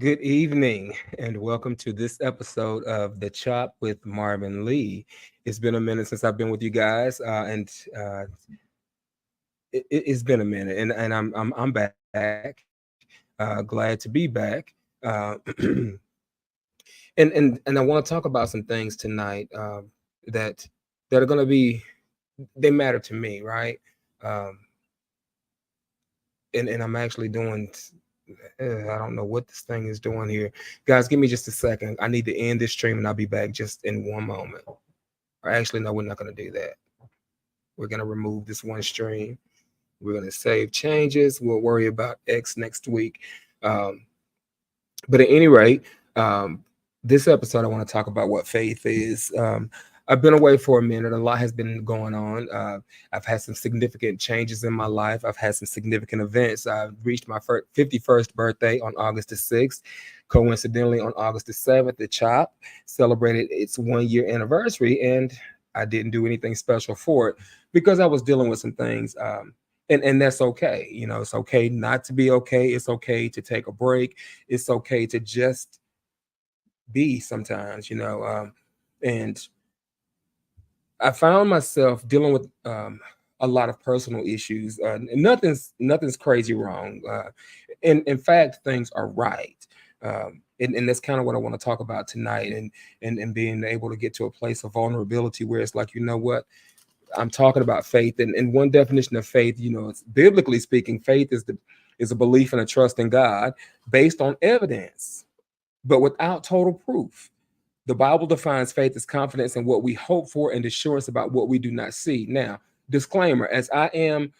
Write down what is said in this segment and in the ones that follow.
Good evening, and welcome to this episode of The Chop with Marvin Lee. It's been a minute since I've been with you guys, and it's been a minute, and I'm back. Glad to be back, uh, and I want to talk about some things tonight that that are going to be they matter to me, right? Um, and I'm actually doing. I don't know what this thing is doing here. Guys, give me just a second. I need to end this stream and I'll be back just in one moment. Or actually, no, we're not going to do that. We're going to remove this one stream. We're going to save changes. We'll worry about X next week. Um, but at any rate, um, this episode, I want to talk about what faith is. I've been away for a minute. A lot has been going on. I've had some significant changes in my life. I've had some significant events. I've reached my 51st birthday on August the 6th. Coincidentally, on August the 7th, the CHOP celebrated its 1 year anniversary, and I didn't do anything special for it because I was dealing with some things. And that's okay. You know, it's okay not to be okay. It's okay to take a break. It's okay to just be sometimes, and I found myself dealing with a lot of personal issues. Nothing's crazy wrong. In fact, things are right. And that's kind of what I want to talk about tonight, and being able to get to a place of vulnerability where it's like, you know what, I'm talking about faith, and one definition of faith, it's biblically speaking, faith is a belief and a trust in God based on evidence, but without total proof. The Bible defines faith as confidence in what we hope for and assurance about what we do not see. Now, disclaimer: as I am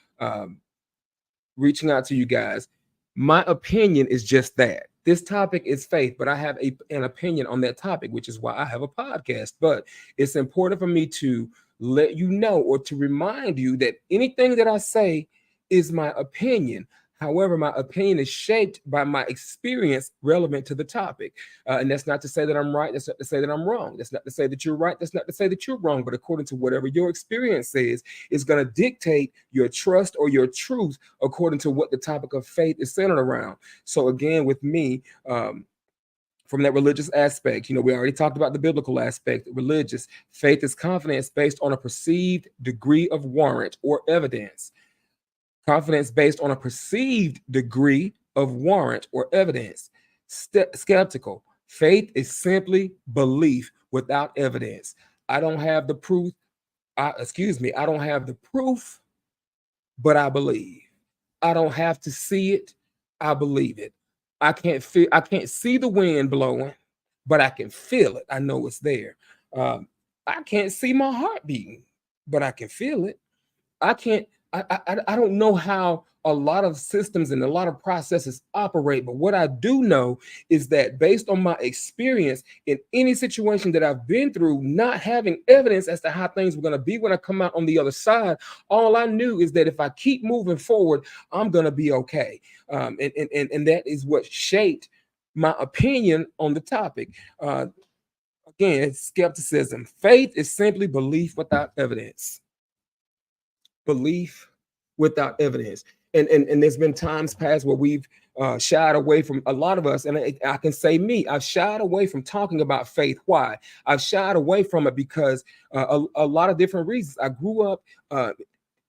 reaching out to you guys, my opinion is just that. This topic is faith, but I have an opinion on that topic, which is why I have a podcast. But it's important for me to let you know or to remind you that anything that I say is my opinion. However, my opinion is shaped by my experience relevant to the topic. And that's not to say that I'm right. That's not to say that I'm wrong. That's not to say that you're right. That's not to say that you're wrong. But according to whatever your experience says, is going to dictate your trust or your truth according to what the topic of faith is centered around. So again, with me, from that religious aspect, we already talked about the biblical aspect. Religious faith is confidence based on a perceived degree of warrant or evidence. Confidence based on a perceived degree of warrant or evidence. Skeptical faith is simply belief without evidence. I don't have the proof. I don't have the proof, but I believe. I don't have to see it. I believe it. I can't see the wind blowing, but I can feel it. I know it's there. I can't see my heart beating, but I can feel it. I can't. I don't know how a lot of systems and a lot of processes operate, but what I do know is that based on my experience in any situation that I've been through, not having evidence as to how things were going to be when I come out on the other side, all I knew is that if I keep moving forward, I'm going to be okay. And that is what shaped my opinion on the topic. Again, it's skepticism. Faith is simply belief without evidence. Belief without evidence. And there's been times past where we've shied away from, a lot of us, and I can say me, I've shied away from talking about faith. Why? I've shied away from it because a lot of different reasons. I grew up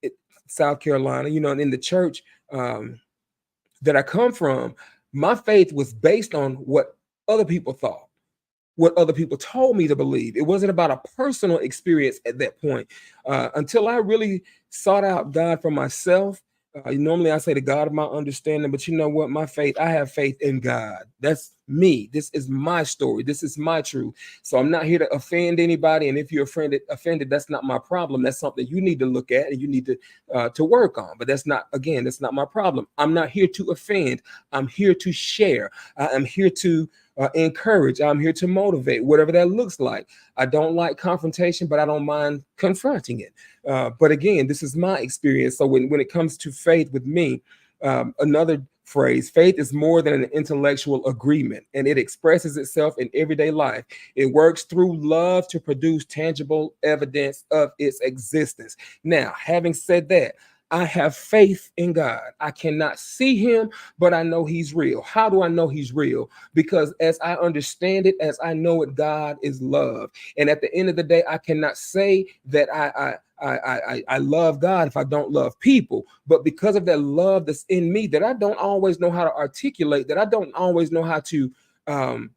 in South Carolina, and in the church that I come from, my faith was based on what other people thought, what other people told me to believe. It wasn't about a personal experience at that point. Until I really sought out God for myself. Normally I say the God of my understanding, but you know what? My faith, I have faith in God. That's me. This is my story. This is my truth. So I'm not here to offend anybody. And if you're offended, that's not my problem. That's something you need to look at and you need to work on. But that's not my problem. I'm not here to offend. I'm here to share. I'm here to encourage. I'm here to motivate, whatever that looks like. I don't like confrontation, but I don't mind confronting it. But again, this is my experience. So when it comes to faith with me, another phrase, faith is more than an intellectual agreement, and it expresses itself in everyday life. It works through love to produce tangible evidence of its existence. Now, having said that, I have faith in God. I cannot see him, but I know he's real. How do I know he's real? Because as I understand it, as I know it, God is love. And at the end of the day, I cannot say that I love God if I don't love people. But because of that love that's in me that I don't always know how to articulate, that I don't always know how to um,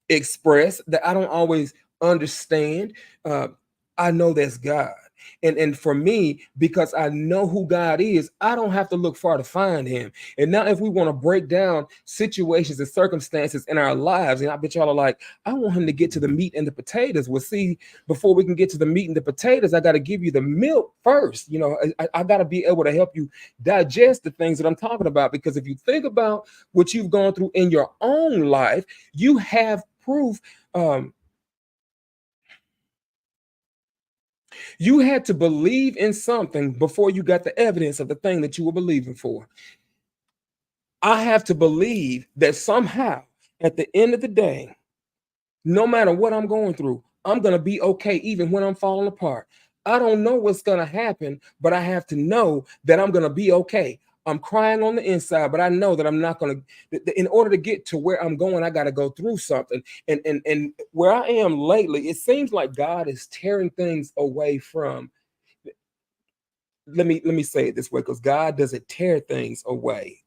express, that I don't always understand, uh, I know that's God. And for me, because I know who God is, I don't have to look far to find him. And now if we want to break down situations and circumstances in our lives, and I bet y'all are like, I want him to get to the meat and the potatoes. Well, see, before we can get to the meat and the potatoes, I got to give you the milk first. You know, I got to be able to help you digest the things that I'm talking about. Because if you think about what you've gone through in your own life, you have proof. um, You had to believe in something before you got the evidence of the thing that you were believing for. I have to believe that somehow, at the end of the day, no matter what I'm going through, I'm going to be okay even when I'm falling apart. I don't know what's going to happen, but I have to know that I'm going to be okay. I'm crying on the inside, but I know that I'm not going to, in order to get to where I'm going, I got to go through something. And where I am lately, it seems like God is tearing things away from, let me say it this way, because God doesn't tear things away.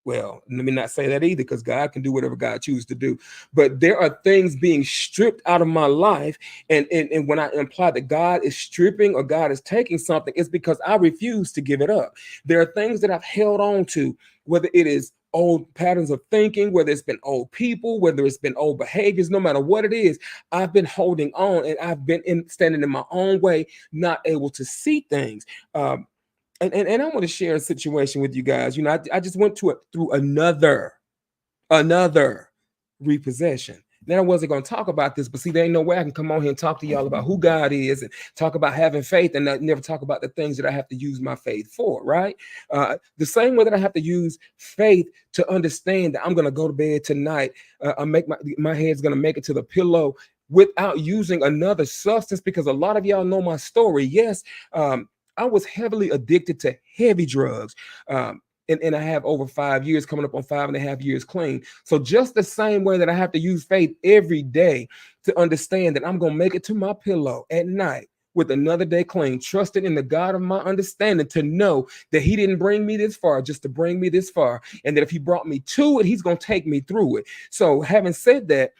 Well, let me not say that either, because God can do whatever God chooses to do. But there are things being stripped out of my life. And when I imply that God is stripping or God is taking something, it's because I refuse to give it up. There are things that I've held on to, whether it is old patterns of thinking, whether it's been old people, whether it's been old behaviors, no matter what it is, I've been holding on, and I've been standing in my own way, not able to see things. And I want to share a situation with you guys. You know, I just went through another repossession. Then I wasn't going to talk about this, but see, there ain't no way I can come on here and talk to y'all about who God is and talk about having faith and never talk about the things that I have to use my faith for, right? The same way that I have to use faith to understand that I'm going to go to bed tonight, I make my head's going to make it to the pillow without using another substance, because a lot of y'all know my story. Yes, I was heavily addicted to heavy drugs. And I have over 5 years, coming up on 5.5 years clean. So just the same way that I have to use faith every day to understand that I'm going to make it to my pillow at night with another day clean, trusting in the God of my understanding, to know that he didn't bring me this far just to bring me this far, and that if he brought me to it, he's going to take me through it. So having said that,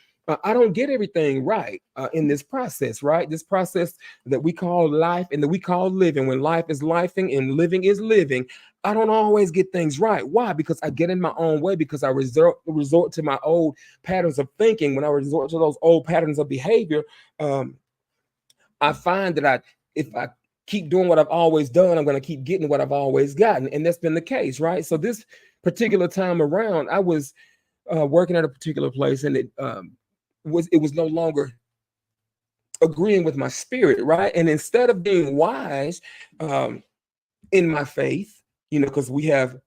I don't get everything right in this process, right? This process that we call life and that we call living. When life is lifing and living is living, I don't always get things right. Why? Because I get in my own way, because I resort to my old patterns of thinking. When I resort to those old patterns of behavior, I find that if I keep doing what I've always done, I'm going to keep getting what I've always gotten. And that's been the case, right? So this particular time around, I was working at a particular place, and it was no longer agreeing with my spirit, right? And instead of being wise um, in my faith, you know, because we have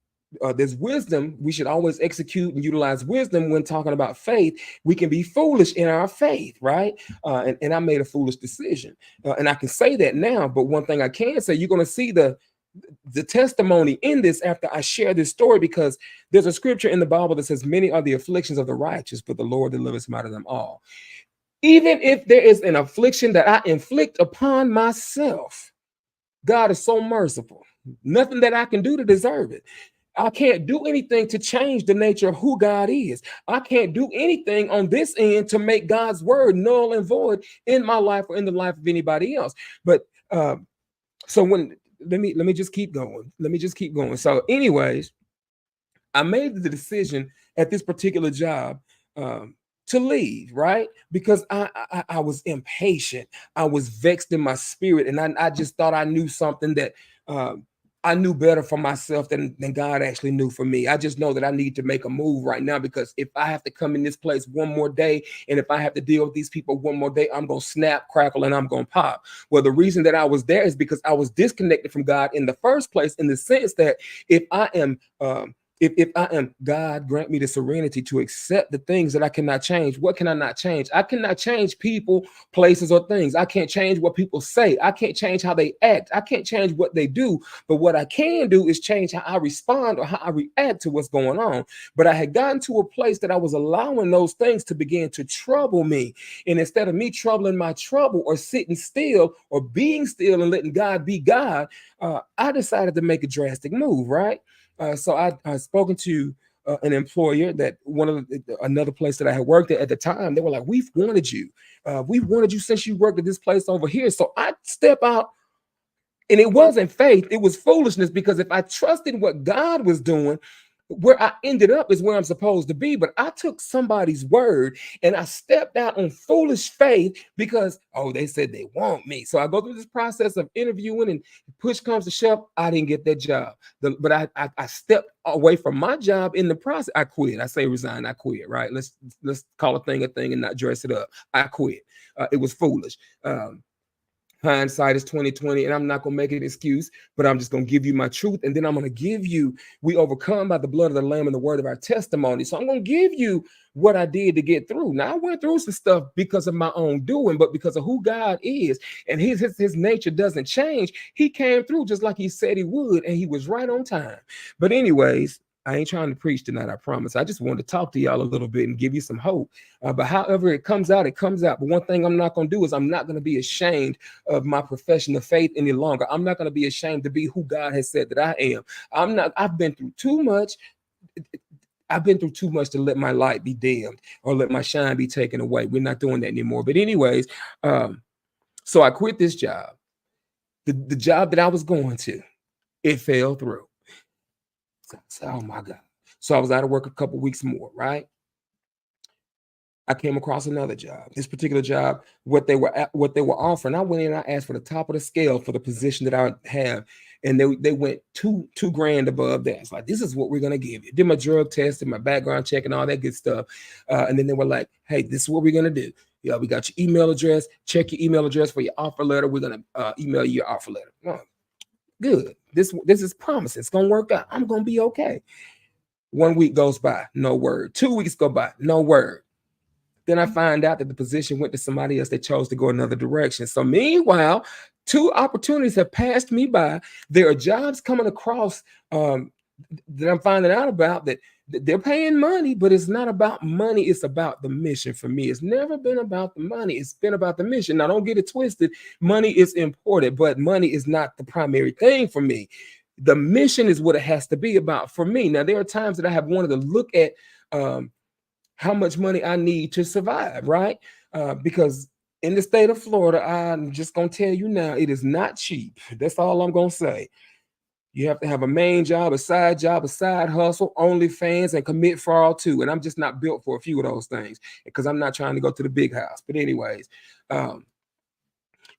there's wisdom, we should always execute and utilize wisdom when talking about faith. We can be foolish in our faith, right? And I made a foolish decision, and I can say that now. But one thing I can say, you're going to see the testimony in this after I share this story, because there's a scripture in the Bible that says, many are the afflictions of the righteous, but the Lord delivers him out of them all. Even if there is an affliction that I inflict upon myself, God is so merciful. Nothing that I can do to deserve it. I can't do anything to change the nature of who God is. I can't do anything on this end to make God's word null and void in my life or in the life of anybody else. But so when let me just keep going. Let me just keep going. So, anyways, I made the decision at this particular job to leave, right? Because I was impatient. I was vexed in my spirit, and I just thought I knew something that I knew better for myself than God actually knew for me. I just know that I need to make a move right now, because if I have to come in this place one more day, and if I have to deal with these people one more day, I'm going to snap, crackle, and I'm going to pop. Well, the reason that I was there is because I was disconnected from God in the first place, in the sense that if I am If I am God, grant me the serenity to accept the things that I cannot change. What can I not change? I cannot change people, places, or things. I can't change what people say. I can't change how they act. I can't change what they do. But what I can do is change how I respond or how I react to what's going on. But I had gotten to a place that I was allowing those things to begin to trouble me. And instead of me troubling my trouble or sitting still or being still and letting God be God, I decided to make a drastic move, right? So I spoken to an employer that another place that I had worked at the time. They were like, we've wanted you since you worked at this place over here. So I step out, and it wasn't faith, it was foolishness, because if I trusted what God was doing, where I ended up is where I'm supposed to be. But I took somebody's word and I stepped out on foolish faith because, oh, they said they want me. So I go through this process of interviewing, and push comes to shove, I didn't get that job. But I stepped away from my job in the process. I quit. I say resign. I quit. Right? Let's call a thing and not dress it up. I quit. It was foolish. Hindsight is 2020, and I'm not gonna make an excuse, but I'm just gonna give you my truth, and then I'm gonna give you, we overcome by the blood of the Lamb and the word of our testimony. So I'm gonna give you what I did to get through. Now, I went through some stuff because of my own doing, but because of who God is, and his nature doesn't change. He came through just like he said he would, and he was right on time. But anyways, I ain't trying to preach tonight, I promise. I just wanted to talk to y'all a little bit and give you some hope. But however it comes out, it comes out. But one thing I'm not going to do is I'm not going to be ashamed of my profession of faith any longer. I'm not going to be ashamed to be who God has said that I am. I've been through too much. I've been through too much to let my light be dimmed or let my shine be taken away. We're not doing that anymore. But anyways, so I quit this job. The job that I was going to, it fell through. Oh my God. So I was out of work a couple weeks more, right? I came across another job. This particular job, what they were offering, I went in and I asked for the top of the scale for the position that I have. And they went two grand above that. It's like, this is what we're gonna give you. Did my drug test and my background check and all that good stuff. And then they were like, hey, this is what we're gonna do. Yeah, we got your email address. Check your email address for your offer letter. We're gonna email you your offer letter. Oh, good. This is promising. It's gonna work out. I'm gonna be okay. 1 week goes by, no word. 2 weeks go by, no word. Then I find out that the position went to somebody else that chose to go another direction. So meanwhile, 2 opportunities have passed me by. There are jobs coming across that I'm finding out about that they're paying money, but it's not about money. It's about the mission for me. It's never been about the money. It's been about the mission. Now, don't get it twisted. Money is important, but money is not the primary thing for me. The mission is what it has to be about for me. Now, there are times that I have wanted to look at how much money I need to survive, right? Because in the state of Florida, I'm just going to tell you now, it is not cheap. That's all I'm going to say. You have to have a main job, a side hustle, OnlyFans, and commit fraud too. And I'm just not built for a few of those things because I'm not trying to go to the big house. But anyways, at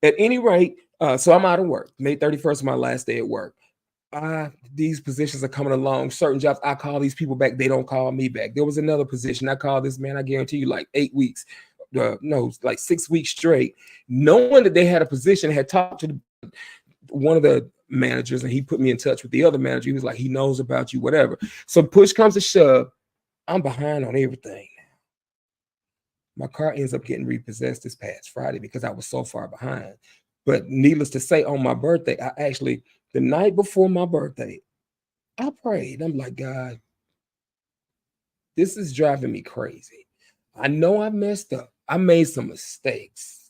any rate, so I'm out of work. May 31st is my last day at work. These positions are coming along. Certain jobs, I call these people back. They don't call me back. There was another position. I called this man, I guarantee you, like 8 weeks. No, like 6 weeks straight. Knowing that they had a position, had talked to one of the managers, and he put me in touch with the other manager. He was like, he knows about you, whatever. So push comes to shove, I'm behind on everything. My car ends up getting repossessed this past Friday because I was so far behind. But needless to say, on my birthday, the night before my birthday, I prayed. I'm like, God, this is driving me crazy. I know I messed up. I made some mistakes,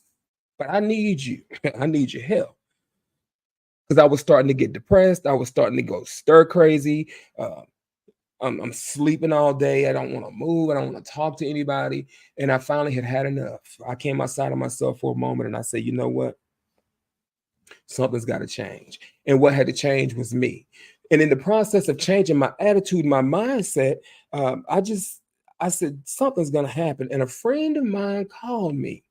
but I need you. I need your help. Because I was starting to get depressed. I was starting to go stir crazy. I'm sleeping all day. I don't want to move. I don't want to talk to anybody. And I finally had enough. I came outside of myself for a moment and I said, you know what? Something's got to change. And what had to change was me. And in the process of changing my attitude, my mindset, I said, something's going to happen. And a friend of mine called me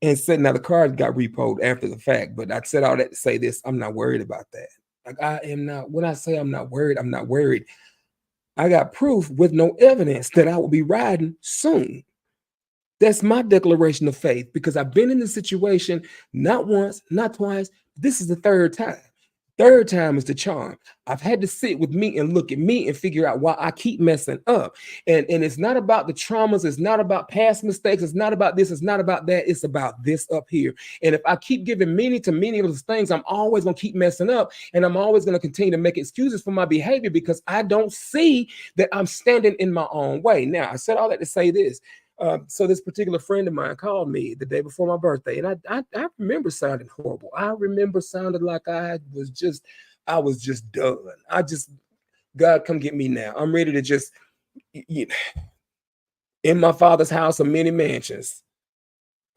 and said, now the car got repoed after the fact, but I said all that to say this, I'm not worried about that. Like, I am not, when I say I'm not worried, I'm not worried. I got proof with no evidence that I will be riding soon. That's my declaration of faith, because I've been in this situation not once, not twice. This is the third time. Third time is the charm. I've had to sit with me and look at me and figure out why I keep messing up. And it's not about the traumas, it's not about past mistakes, it's not about this, it's not about that, it's about this up here. And if I keep giving meaning to many of those things, I'm always gonna keep messing up, and I'm always gonna continue to make excuses for my behavior because I don't see that I'm standing in my own way. Now, I said all that to say this. So this particular friend of mine called me the day before my birthday, and I remember sounding horrible. I remember sounding like I was just done. God, come get me now. I'm ready to just, in my father's house are many mansions.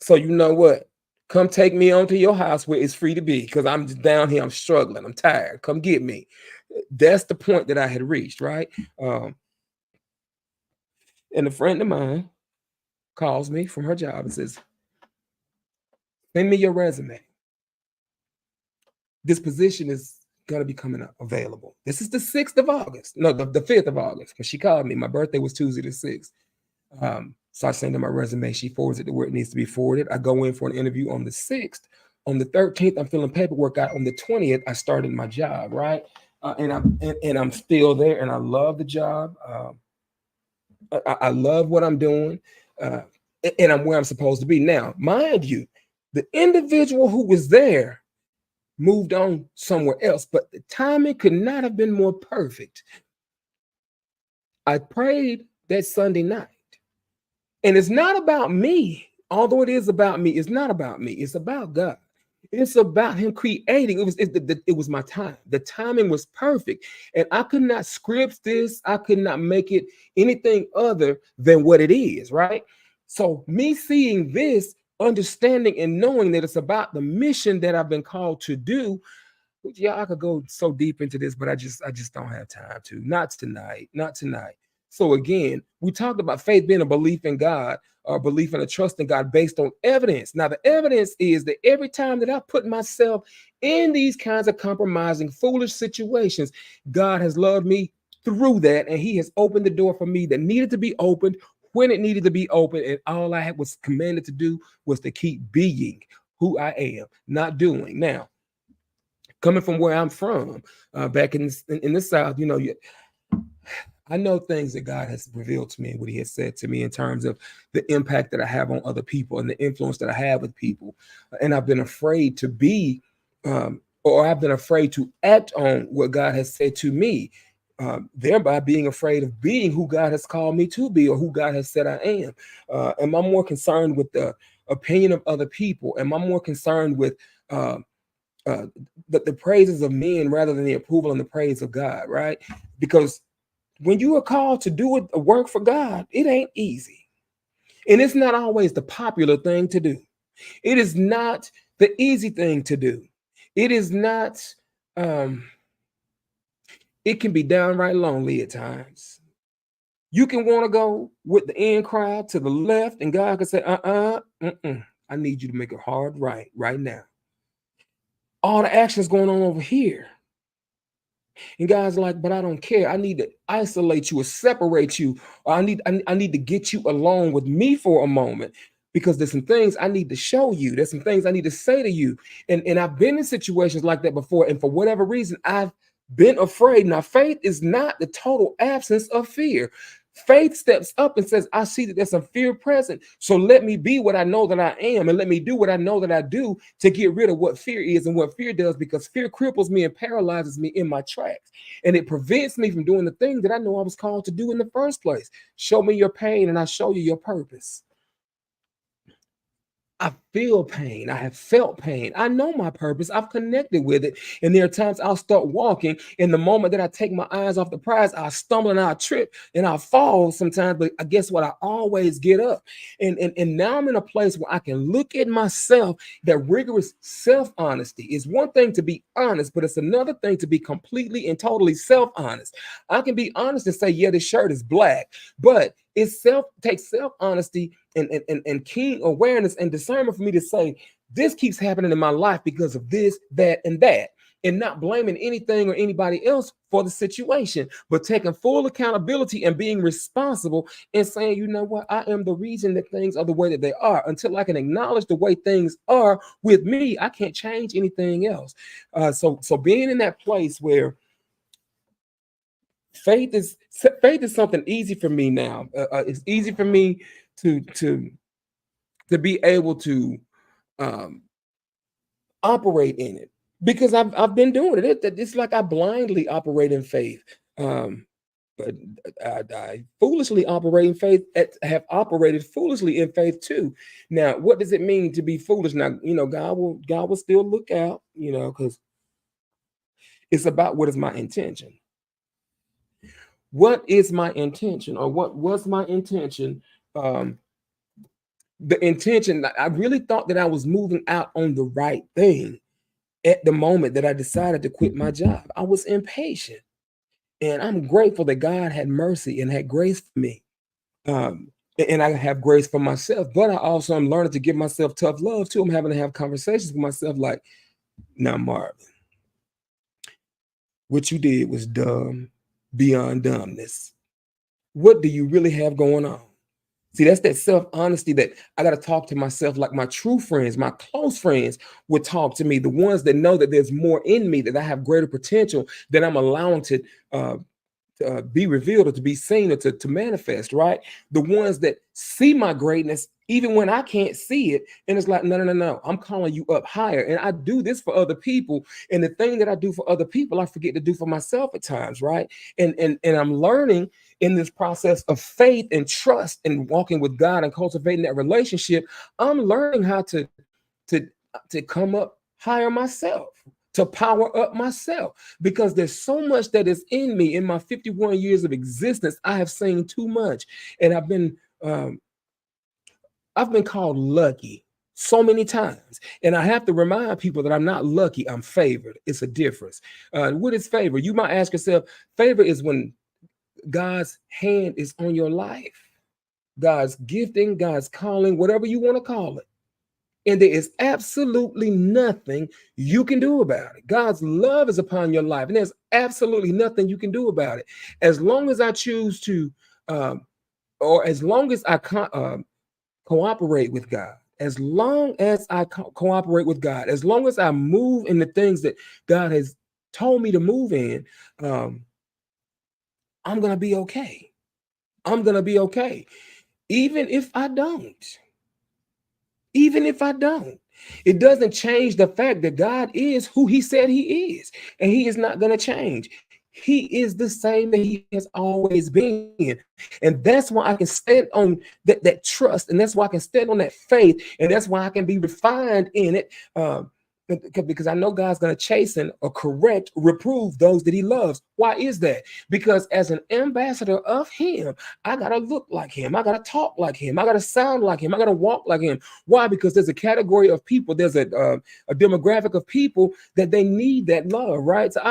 So you know what? Come take me on to your house where it's free to be, because I'm just down here. I'm struggling. I'm tired. Come get me. That's the point that I had reached, right? And a friend of mine calls me from her job and says, send me your resume. This position is going to be coming up available. This is the 6th of August. No, the 5th of August, because she called me. My birthday was Tuesday the 6th. So I send her my resume. She forwards it to where it needs to be forwarded. I go in for an interview on the 6th. On the 13th, I'm filling paperwork out. On the 20th, I started my job, right? And I'm still there, and I love the job. I love what I'm doing, and I'm where I'm supposed to be. Now, mind you, the individual who was there moved on somewhere else, but the timing could not have been more perfect. I prayed that Sunday night, and it's not about me, although it is about me. It's not about me. It's about God. It's about Him creating. It was my time. The timing was perfect, and I could not script this. I could not make it anything other than what it is. Right. So me seeing this, understanding and knowing that it's about the mission that I've been called to do. Yeah, I could go so deep into this, but I just don't have time to. Not tonight. Not tonight. So again, we talked about faith being a belief in God, or belief and a trust in God based on evidence. Now, the evidence is that every time that I put myself in these kinds of compromising, foolish situations, God has loved me through that, and He has opened the door for me that needed to be opened when it needed to be opened, and all I was commanded to do was to keep being who I am, not doing. Now, coming from where I'm from, back in the South, I know things that God has revealed to me and what He has said to me in terms of the impact that I have on other people and the influence that I have with people. And I've been afraid to be, or I've been afraid to act on what God has said to me, thereby being afraid of being who God has called me to be, or who God has said I am. Am I more concerned with the opinion of other people? Am I more concerned with uh, the praises of men rather than the approval and the praise of God, right? Because when you are called to do a work for God, it ain't easy. And it's not always the popular thing to do. It is not the easy thing to do. It is not, it can be downright lonely at times. You can want to go with the in crowd to the left, and God can say, I need you to make it hard right now. All the action's going on over here. And God's like, but I don't care. I need to isolate you or separate you. Or I need to get you alone with me for a moment, because there's some things I need to show you. There's some things I need to say to you. And I've been in situations like that before. And for whatever reason, I've been afraid. Now, faith is not the total absence of fear. Faith steps up and says, I see that there's some fear present. So let me be what I know that I am, and let me do what I know that I do to get rid of what fear is and what fear does, because fear cripples me and paralyzes me in my tracks. And it prevents me from doing the thing that I know I was called to do in the first place. Show me your pain and I show you your purpose. I feel pain. I have felt pain. I know my purpose. I've connected with it. And there are times I'll start walking. In the moment that I take my eyes off the prize, I'll stumble and I'll trip and I'll fall sometimes. But I guess what? I always get up. And now I'm in a place where I can look at myself. That rigorous self-honesty is one thing to be honest, but it's another thing to be completely and totally self-honest. I can be honest and say, yeah, this shirt is black, but takes self-honesty and keen awareness and discernment for me to say, this keeps happening in my life because of this, that, and that. and not blaming anything or anybody else for the situation, but taking full accountability and being responsible and saying, you know what, I am the reason that things are the way that they are. Until I can acknowledge the way things are with me, I can't change anything else. So being in that place where faith is something easy for me now. It's easy for me to to to be able to um, operate in it because I've been doing it. It's like I blindly operate in faith. Um, but I foolishly operate in faith. Have operated foolishly in faith too. Now, what does it mean to be foolish? Now, God will still look out. Because it's about what is my intention. What is my intention, or what was my intention? Um, the intention. I really thought that I was moving out on the right thing at the moment that I decided to quit my job. I was impatient. And I'm grateful that God had mercy and had grace for me. And I have grace for myself, but I also am learning to give myself tough love too. I'm having to have conversations with myself like, now, Marvin, what you did was dumb beyond dumbness. What do you really have going on? See, that's that self-honesty that I got to talk to myself like my true friends, my close friends would talk to me, the ones that know that there's more in me, that I have greater potential, that I'm allowing to be revealed or to be seen or to manifest, right? The ones that see my greatness even when I can't see it. And it's like, no, no, no, no. I'm calling you up higher. And I do this for other people. And the thing that I do for other people, I forget to do for myself at times, right? And I'm learning in this process of faith and trust and walking with God and cultivating that relationship. I'm learning how to to come up higher myself, to power up myself, because there's so much that is in me. In my 51 years of existence, I have seen too much, and um, I've been called lucky so many times, and I have to remind people that I'm not lucky. I'm favored. It's a difference. What is favor? You might ask yourself. Favor is when God's hand is on your life, God's gifting, God's calling, whatever you want to call it. And there is absolutely nothing you can do about it. God's love is upon your life, and there's absolutely nothing you can do about it. As long as I choose to, or as long as I cooperate with God, as long as I cooperate with God, as long as I move in the things that God has told me to move in, I'm going to be okay. I'm going to be okay. Even if I don't. Even if I don't, it doesn't change the fact that God is who he said he is, and he is not going to change. He is the same that he has always been. And that's why I can stand on that trust. And that's why I can stand on that faith. And that's why I can be refined in it. Because I know God's going to chasten or correct, reprove those that he loves. Why is that? Because as an ambassador of him, I got to look like him. I got to talk like him. I got to sound like him. I got to walk like him. Why? Because there's a category of people. There's a demographic of people that they need that love, right? So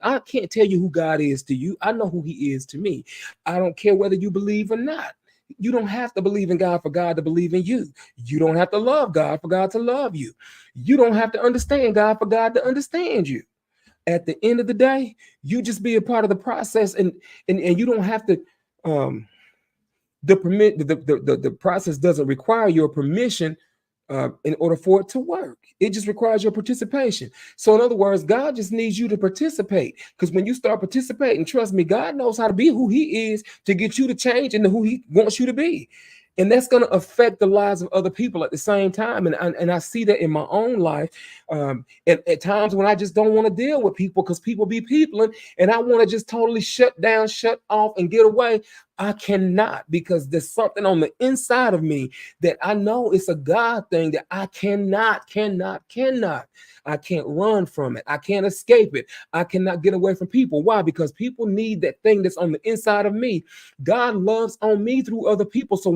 I can't tell you who God is to you. I know who he is to me. I don't care whether you believe or not. You don't have to believe in God for God to believe in you. You don't have to love God for God to love you. You don't have to understand God for God to understand you. At the end of the day, you just be a part of the process, and you don't have to. The process doesn't require your permission in order for it to work. It just requires your participation. So in other words, God just needs you to participate, because when you start participating, trust me, God knows how to be who he is to get you to change into who he wants you to be. And that's going to affect the lives of other people at the same time. And I see that in my own life. At times when I just don't want to deal with people because people be peopling, and I want to just totally shut down, shut off, and get away. I cannot, because there's something on the inside of me that I know it's a God thing that I cannot. I can't run from it. I can't escape it. I cannot get away from people. Why? Because people need that thing that's on the inside of me. God loves on me through other people. So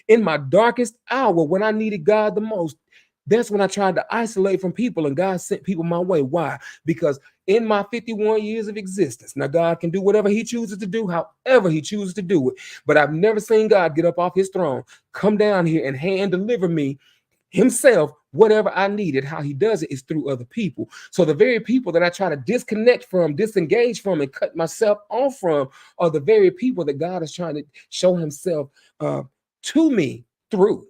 in my darkest hour, when I needed God the most, that's when I tried to isolate from people, and God sent people my way. Why? Because in my 51 years of existence, now God can do whatever he chooses to do, however he chooses to do it. But I've never seen God get up off his throne, come down here and hand deliver me himself whatever I needed. How he does it is through other people. So the very people that I try to disconnect from, disengage from, and cut myself off from are the very people that God is trying to show himself to me through.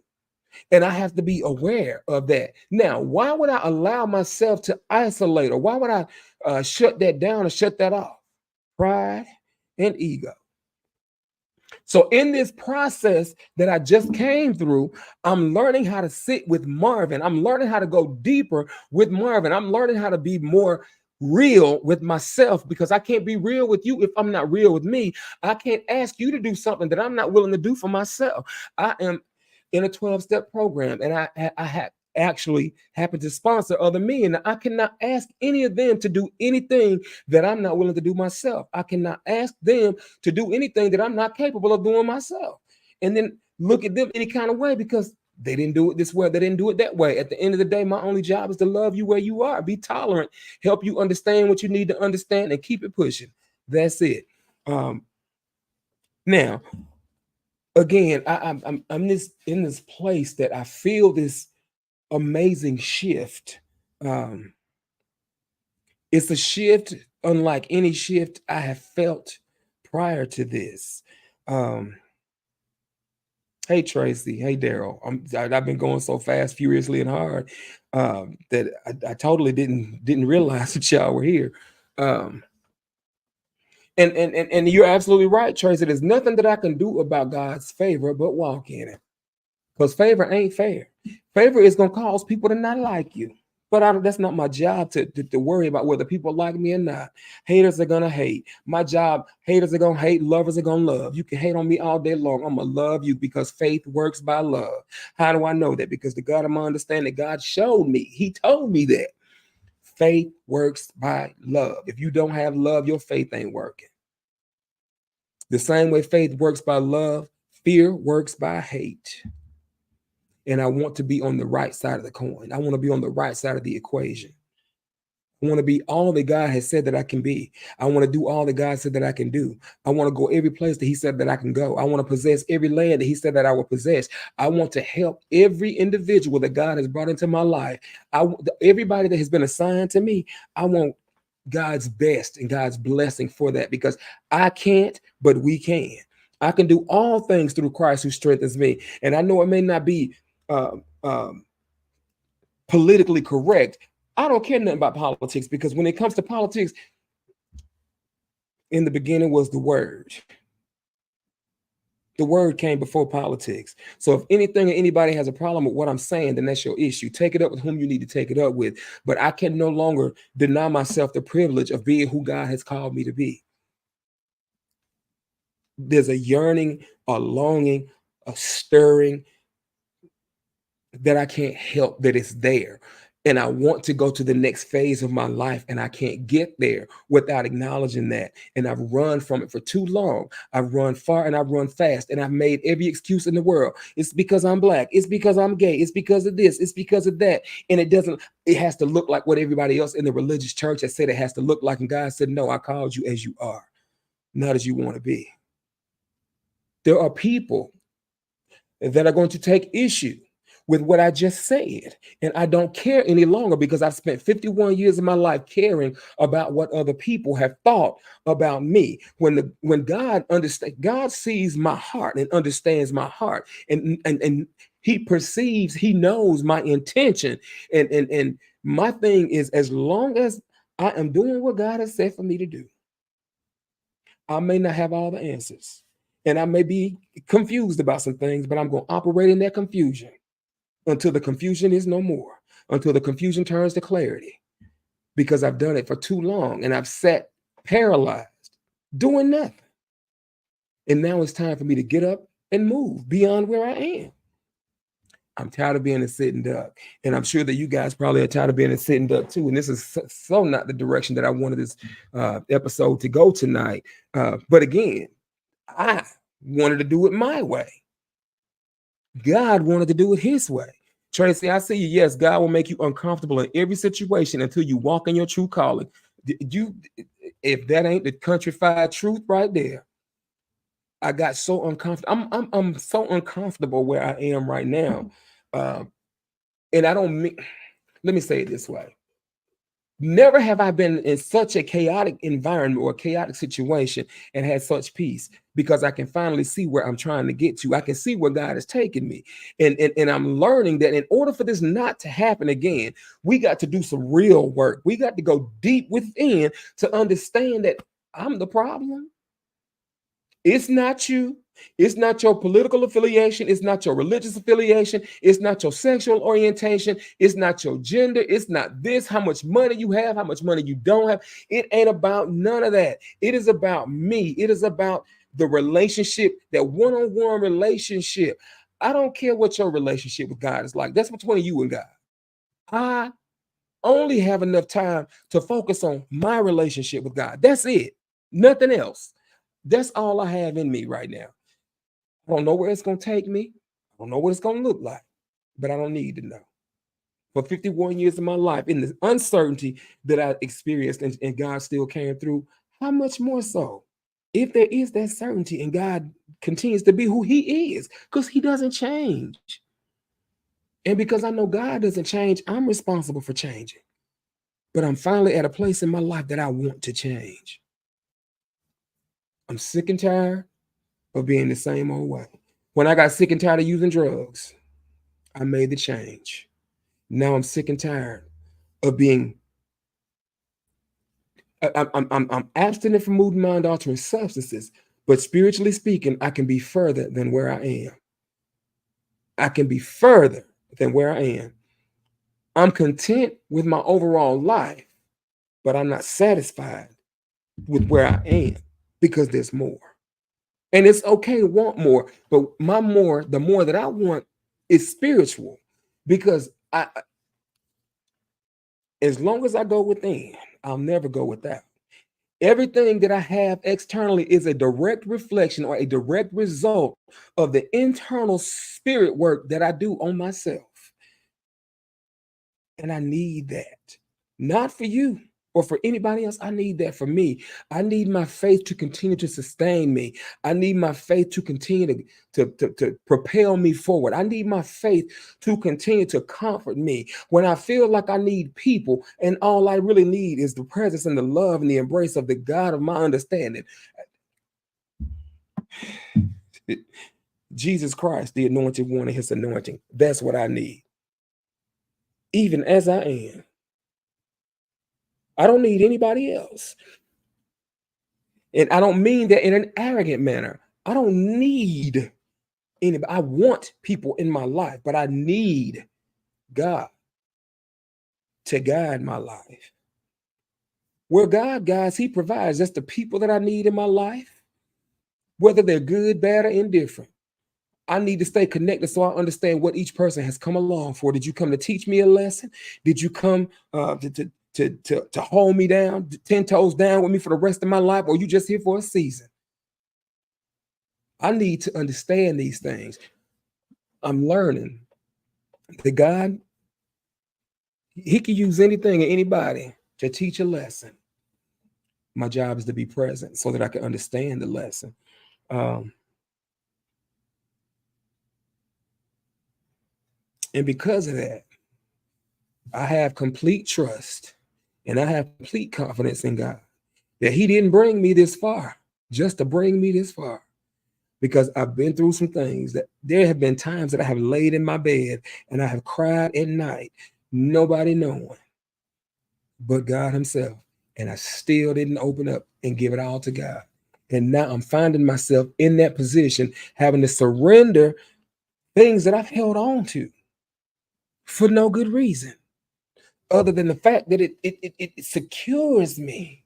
And I have to be aware of that. Now, why would I allow myself to isolate, or why would I shut that down or shut that off? Pride and ego. So in this process that I just came through, I'm learning how to sit with Marvin. I'm learning how to go deeper with Marvin. I'm learning how to be more real with myself, because I can't be real with you if I'm not real with me. I can't ask you to do something that I'm not willing to do for myself. I am in a 12-step program, and I have actually happen to sponsor other men. I cannot ask any of them to do anything that I'm not willing to do myself. I cannot ask them to do anything that I'm not capable of doing myself. And then look at them any kind of way because they didn't do it this way, they didn't do it that way. At the end of the day, my only job is to love you where you are, be tolerant, help you understand what you need to understand, and keep it pushing. That's it. Now, again, I'm this in this place that I feel this amazing shift. It's a shift unlike any shift I have felt prior to this. Hey Tracy, hey Daryl. I've been going so fast, furiously, and hard that I totally didn't realize that y'all were here. And you're absolutely right, Tracy. There's nothing that I can do about God's favor but walk in it. Because favor ain't fair. Favor is gonna cause people to not like you. But that's not my job to worry about whether people like me or not. Haters are gonna hate. My job, haters are gonna hate, lovers are gonna love. You can hate on me all day long. I'm gonna love you because faith works by love. How do I know that? Because the God of my understanding, God showed me. He told me that faith works by love. If you don't have love, your faith ain't working. The same way faith works by love, fear works by hate. And I want to be on the right side of the coin. I want to be on the right side of the equation. I want to be all that God has said that I can be. I want to do all that God said that I can do. I want to go every place that he said that I can go. I want to possess every land that he said that I will possess. I want to help every individual that God has brought into my life. Everybody that has been assigned to me, I want God's best and God's blessing for that, because I can't, but we can. I can do all things through Christ who strengthens me. And I know it may not be uh, um, politically correct. I don't care nothing about politics, because when it comes to politics, in the beginning was the word. The word came before politics. So if anything or anybody has a problem with what I'm saying, then that's your issue. Take it up with whom you need to take it up with. But I can no longer deny myself the privilege of being who God has called me to be. There's a yearning, a longing, a stirring that I can't help that is there. And I want to go to the next phase of my life, and I can't get there without acknowledging that. And I've run from it for too long. I've run far and I've run fast, and I've made every excuse in the world. It's because I'm black. It's because I'm gay. It's because of this. It's because of that. And it has to look like what everybody else in the religious church has said it has to look like. And God said, no, I called you as you are, not as you want to be. There are people that are going to take issue with what I just said. And I don't care any longer, because I've spent 51 years of my life caring about what other people have thought about me. When God sees my heart and understands my heart, and he perceives, he knows my intention. And my thing is, as long as I am doing what God has said for me to do, I may not have all the answers. And I may be confused about some things, but I'm going to operate in that confusion until the confusion is no more, until the confusion turns to clarity, because I've done it for too long and I've sat paralyzed doing nothing. And now it's time for me to get up and move beyond where I am. I'm tired of being a sitting duck. And I'm sure that you guys probably are tired of being a sitting duck too. And this is so not the direction that I wanted this episode to go tonight. But again, I wanted to do it my way. God wanted to do it his way. Tracy, I see you. Yes, God will make you uncomfortable in every situation until you walk in your true calling. If that ain't the countrified truth right there, I got so uncomfortable. I'm so uncomfortable where I am right now. And I don't mean, let me say it this way. Never have I been in such a chaotic environment or a chaotic situation and had such peace, because I can finally see where I'm trying to get to. I can see where God has taken me. And I'm learning that in order for this not to happen again, we got to do some real work. We got to go deep within to understand that I'm the problem. It's not you. It's not your political affiliation. It's not your religious affiliation. It's not your sexual orientation. It's not your gender. It's not this, how much money you have, how much money you don't have. It ain't about none of that. It is about me. It is about the relationship, that one-on-one relationship. I don't care what your relationship with God is like. That's between you and God. I only have enough time to focus on my relationship with God. That's it. Nothing else. That's all I have in me right now. I don't know where it's going to take me. I don't know what it's going to look like, but I don't need to know. For 51 years of my life, in the uncertainty that I experienced, and God still came through, how much more so? If there is that certainty and God continues to be who he is, because he doesn't change. And because I know God doesn't change, I'm responsible for changing. But I'm finally at a place in my life that I want to change. I'm sick and tired of being the same old way. When I got sick and tired of using drugs, I made the change. Now I'm sick and tired of being. I'm abstinent from moving mind altering substances, but spiritually speaking, I can be further than where I am. I can be further than where I am. I'm content with my overall life, but I'm not satisfied with where I am, because there's more. And it's okay to want more, but my more, the more that I want, is spiritual, because as long as I go within, I'll never go without. Everything that I have externally is a direct reflection or a direct result of the internal spirit work that I do on myself. And I need that. Not for you or for anybody else. I need that for me. I need my faith to continue to sustain me. I need my faith to continue to propel me forward. I need my faith to continue to comfort me when I feel like I need people, and all I really need is the presence and the love and the embrace of the God of my understanding. Jesus Christ, the anointed one, and his anointing. That's what I need. Even as I am. I don't need anybody else. And I don't mean that in an arrogant manner. I don't need anybody. I want people in my life, but I need God to guide my life. Where God guides, he provides. That's the people that I need in my life, whether they're good, bad, or indifferent. I need to stay connected so I understand what each person has come along for. Did you come to teach me a lesson? Did you come to hold me down, 10 toes down with me for the rest of my life, or you just here for a season? I need to understand these things. I'm learning that God, he can use anything and anybody to teach a lesson. My job is to be present so that I can understand the lesson. And because of that, I have complete trust and I have complete confidence in God that he didn't bring me this far just to bring me this far. Because I've been through some things, that there have been times that I have laid in my bed and I have cried at night, nobody knowing but God himself. And I still didn't open up and give it all to God. And now I'm finding myself in that position, having to surrender things that I've held on to for no good reason, other than the fact that it secures me.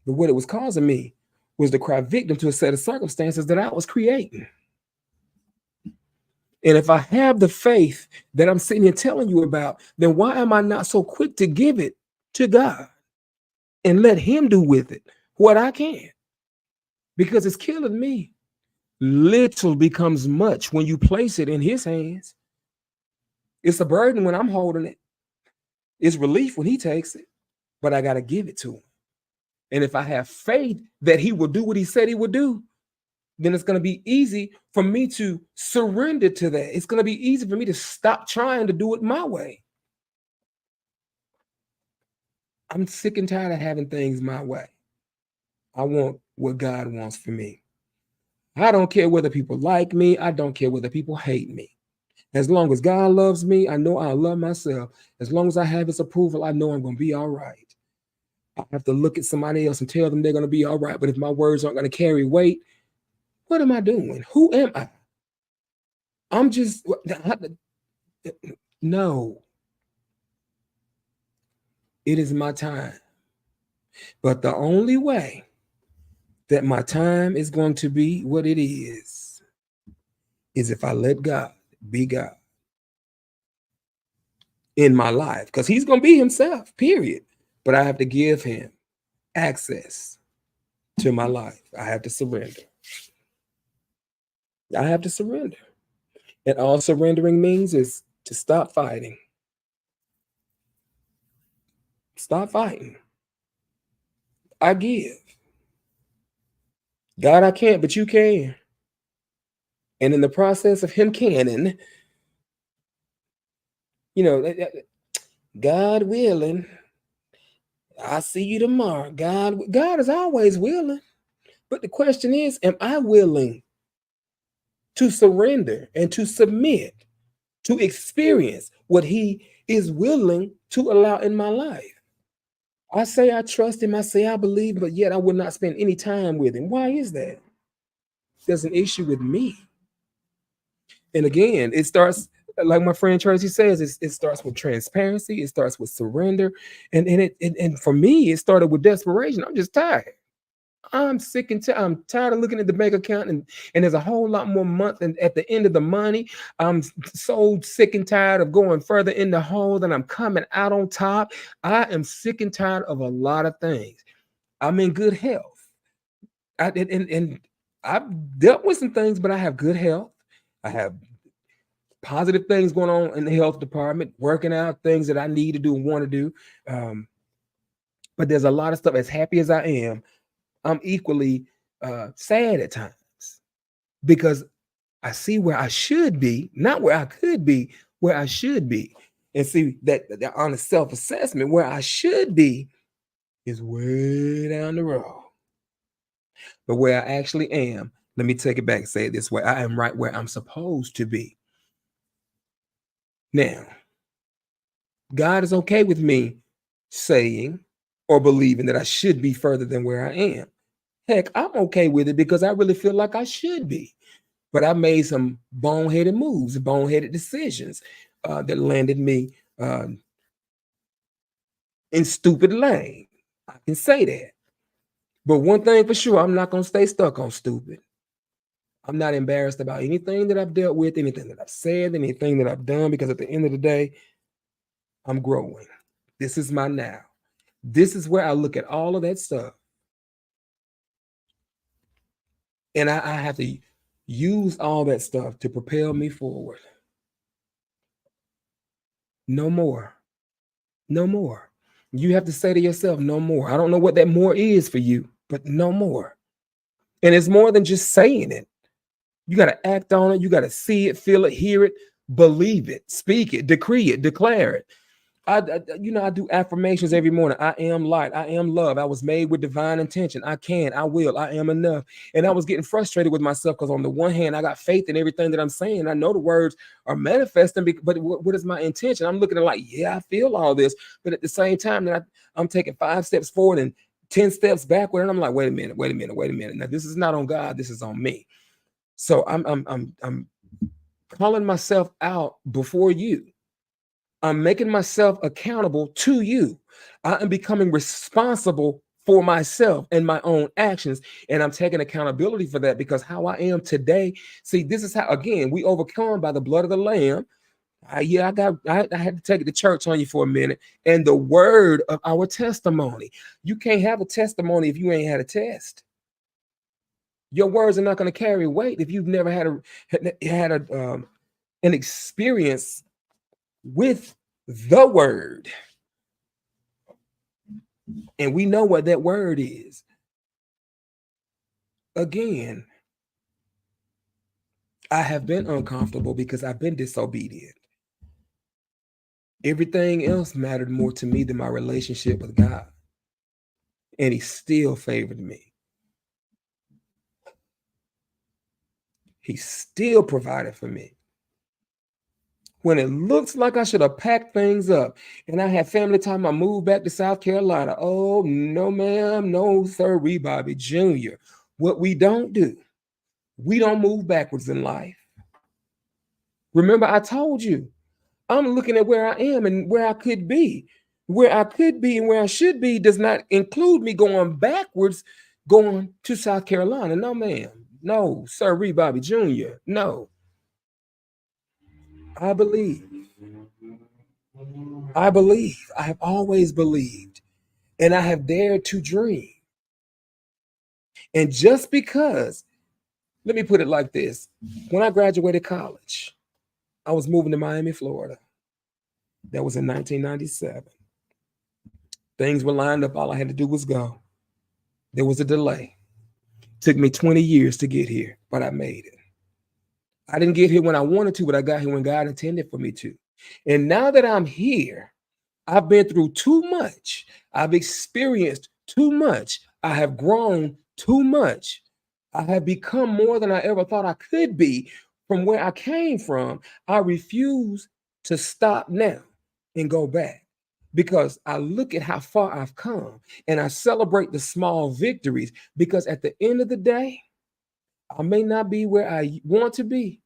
But what it was causing me was to cry victim to a set of circumstances that I was creating. And if I have the faith that I'm sitting here telling you about, then why am I not so quick to give it to God and let him do with it what I can? Because it's killing me. Little becomes much when you place it in his hands. It's a burden when I'm holding it. It's relief when he takes it, but I got to give it to him. And if I have faith that he will do what he said he would do, then it's going to be easy for me to surrender to that. It's going to be easy for me to stop trying to do it my way. I'm sick and tired of having things my way. I want what God wants for me. I don't care whether people like me. I don't care whether people hate me. As long as God loves me, I know I love myself. As long as I have his approval, I know I'm going to be all right. I have to look at somebody else and tell them they're going to be all right. But if my words aren't going to carry weight, what am I doing? Who am I? I'm just, no, it is my time. But the only way that my time is going to be what it is if I let God be God in my life, because he's going to be himself, period. But I have to give him access to my life. I have to surrender. I have to surrender. And all surrendering means is to stop fighting. Stop fighting. I give. God, I can't, but you can. And in the process of him canning, God willing, I'll see you tomorrow. God is always willing. But the question is, am I willing to surrender and to submit, to experience what he is willing to allow in my life? I say I trust him, I say I believe, but yet I will not spend any time with him. Why is that? There's an issue with me. And again, it starts, like my friend Tracy says, it starts with transparency, it starts with surrender. And for me, it started with desperation. I'm just tired. I'm sick and I'm tired of looking at the bank account and there's a whole lot more month and at the end of the money. I'm so sick and tired of going further in the hole than I'm coming out on top. I am sick and tired of a lot of things. I'm in good health. And I've dealt with some things, but I have good health. I have positive things going on in the health department, working out things that I need to do and want to do. But there's a lot of stuff. As happy as I am, I'm equally sad at times because I see where I should be, not where I could be, where I should be. And see that honest self-assessment, where I should be is way down the road. But where I actually am, let me take it back and say it this way. I am right where I'm supposed to be. Now, God is okay with me saying or believing that I should be further than where I am. Heck, I'm okay with it because I really feel like I should be. But I made some boneheaded moves, boneheaded decisions that landed me in stupid lane. I can say that. But one thing for sure, I'm not going to stay stuck on stupid. I'm not embarrassed about anything that I've dealt with, anything that I've said, anything that I've done, because at the end of the day, I'm growing. This is my now. This is where I look at all of that stuff. And I have to use all that stuff to propel me forward. No more. No more. You have to say to yourself, no more. I don't know what that more is for you, but no more. And it's more than just saying it. You got to act on it. You got to see it, feel it, hear it, believe it, speak it, decree it, declare it. I do affirmations every morning. I am light. I am love. I was made with divine intention. I can, I will, I am enough. And I was getting frustrated with myself because on the one hand, I got faith in everything that I'm saying. I know the words are manifesting, but what is my intention? I'm looking at like, yeah, I feel all this. But at the same time, that I'm taking 5 steps forward and 10 steps backward. And I'm like, wait a minute. Now, this is not on God. This is on me. So I'm calling myself out before you. I'm making myself accountable to you. I am becoming responsible for myself and my own actions. And I'm taking accountability for that because how I am today, see, this is how, again, we overcome by the blood of the Lamb. I had to take it to church on you for a minute. And the word of our testimony. You can't have a testimony if you ain't had a test. Your words are not going to carry weight if you've never had an experience with the word. And we know what that word is. Again, I have been uncomfortable because I've been disobedient. Everything else mattered more to me than my relationship with God. And he still favored me. He still provided for me. When it looks like I should have packed things up and I had family time, I moved back to South Carolina. Oh, no, ma'am. No, sir, Bobby Jr. What we don't do, we don't move backwards in life. Remember, I told you, I'm looking at where I am and where I could be. Where I could be and where I should be does not include me going backwards, going to South Carolina. No, ma'am. No, sir, Bobby Jr. No. I believe. I believe. I have always believed. And I have dared to dream. And just because, let me put it like this, when I graduated college, I was moving to Miami, Florida. That was in 1997. Things were lined up. All I had to do was go. There was a delay. Took me 20 years to get here, but I made it. I didn't get here when I wanted to, but I got here when God intended for me to. And now that I'm here, I've been through too much. I've experienced too much. I have grown too much. I have become more than I ever thought I could be from where I came from. I refuse to stop now and go back because I look at how far I've come and I celebrate the small victories because at the end of the day, I may not be where I want to be,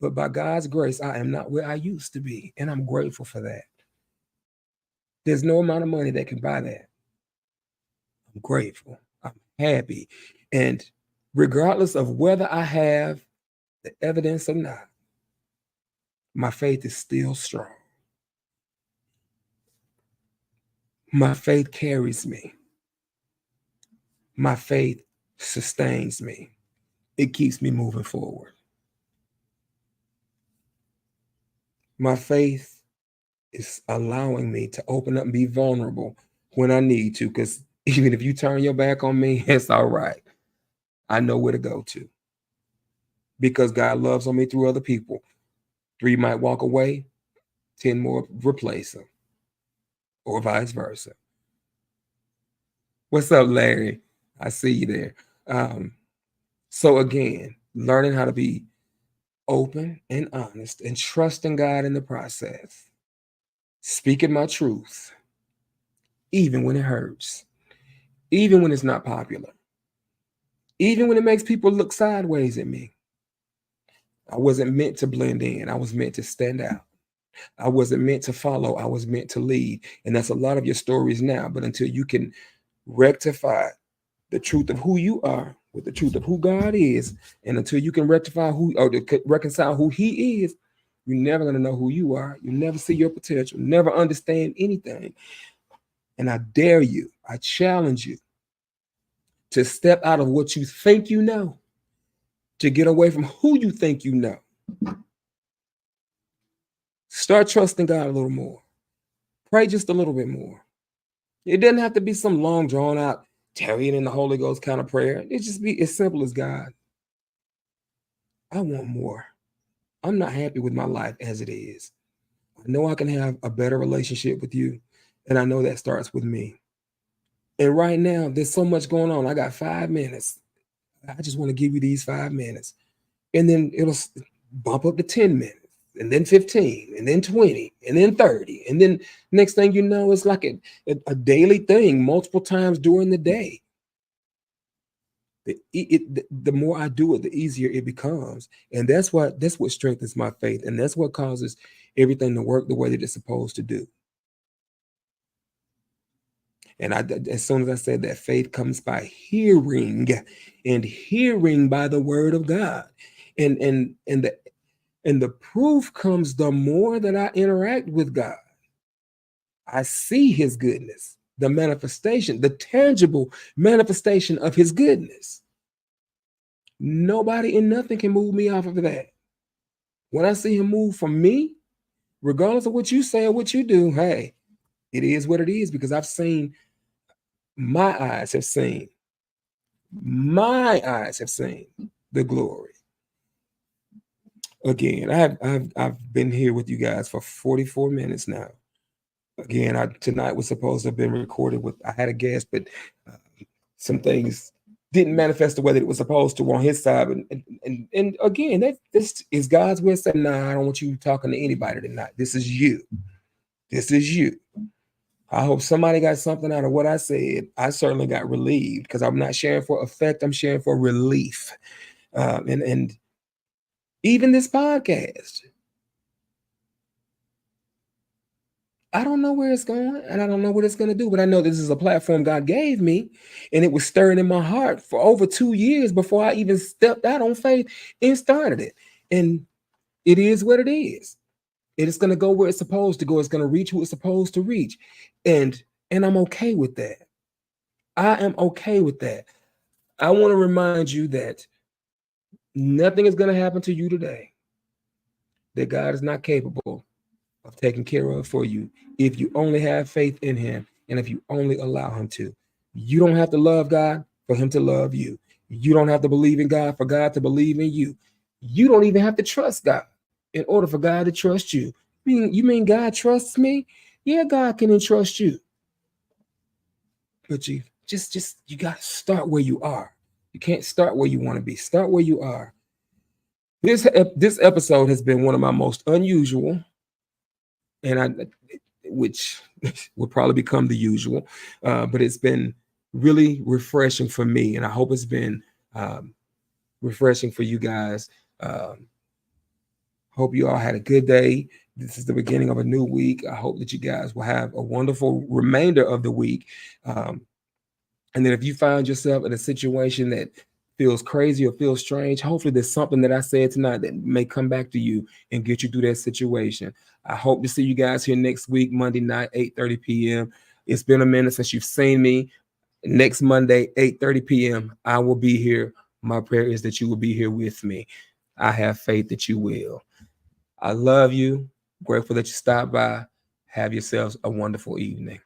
but by God's grace, I am not where I used to be. And I'm grateful for that. There's no amount of money that can buy that. I'm grateful. I'm happy. And regardless of whether I have the evidence or not, my faith is still strong. My faith carries me. My faith sustains me. It keeps me moving forward. My faith is allowing me to open up and be vulnerable when I need to, because even if you turn your back on me, it's all right. I know where to go to because God loves on me through other people. 3 might walk away, 10 more replace them, or vice versa. What's up, Larry? I see you there. So again, learning how to be open and honest and trusting God in the process, speaking my truth, even when it hurts, even when it's not popular, even when it makes people look sideways at me. I wasn't meant to blend in. I was meant to stand out. I wasn't meant to follow. I was meant to lead. And that's a lot of your stories now. But until you can rectify the truth of who you are with the truth of who God is, and until you can rectify who or reconcile who He is, you're never going to know who you are. You never see your potential, never understand anything. And I dare you, I challenge you to step out of what you think you know, to get away from who you think you know. Start trusting God a little more. Pray just a little bit more. It doesn't have to be some long, drawn out, tarrying in the Holy Ghost kind of prayer. It just be as simple as, God, I want more. I'm not happy with my life as it is. I know I can have a better relationship with you, and I know that starts with me. And right now, there's so much going on. I got 5 minutes. I just want to give you these 5 minutes. And then it'll bump up to 10 minutes, and then 15, and then 20, and then 30. And then next thing you know, it's like a daily thing multiple times during the day. The more I do it, the easier it becomes. And that's what strengthens my faith. And that's what causes everything to work the way that it's supposed to do. And as soon as I said that, faith comes by hearing, and hearing by the word of God. And the proof comes the more that I interact with God. I see His goodness, the manifestation, the tangible manifestation of His goodness. Nobody and nothing can move me off of that. When I see Him move from me, regardless of what you say or what you do, hey, it is what it is, because I've seen, my eyes have seen the glory. Again, I've been here with you guys for 44 minutes now. Again, tonight was supposed to have been recorded with, I had a guest, but uh, some things didn't manifest the way that it was supposed to on his side. And again, this is God's way of saying, nah, I don't want you talking to anybody tonight. This is you. This is you. I hope somebody got something out of what I said. I certainly got relieved because I'm not sharing for effect. I'm sharing for relief. And even this podcast, I don't know where it's going and I don't know what it's going to do, but I know this is a platform God gave me and it was stirring in my heart for over 2 years before I even stepped out on faith and started it. And it is what it is. It is going to go where it's supposed to go. It's going to reach who it's supposed to reach. And I'm okay with that. I am okay with that. I want to remind you that nothing is going to happen to you today that God is not capable of taking care of for you if you only have faith in him and if you only allow him to. You don't have to love God for him to love you. You don't have to believe in God for God to believe in you. You don't even have to trust God in order for God to trust you. You mean God trusts me? Yeah, God can entrust you. But you got to start where you are. You can't start where you want to be. Start where you are. This episode has been one of my most unusual, and which will probably become the usual, but it's been really refreshing for me, and I hope it's been refreshing for you guys. Hope you all had a good day. This is the beginning of a new week. I hope that you guys will have a wonderful remainder of the week. And then if you find yourself in a situation that feels crazy or feels strange, hopefully there's something that I said tonight that may come back to you and get you through that situation. I hope to see you guys here next week, Monday night, 8:30 p.m. It's been a minute since you've seen me. Next Monday, 8:30 p.m., I will be here. My prayer is that you will be here with me. I have faith that you will. I love you. Grateful that you stopped by. Have yourselves a wonderful evening.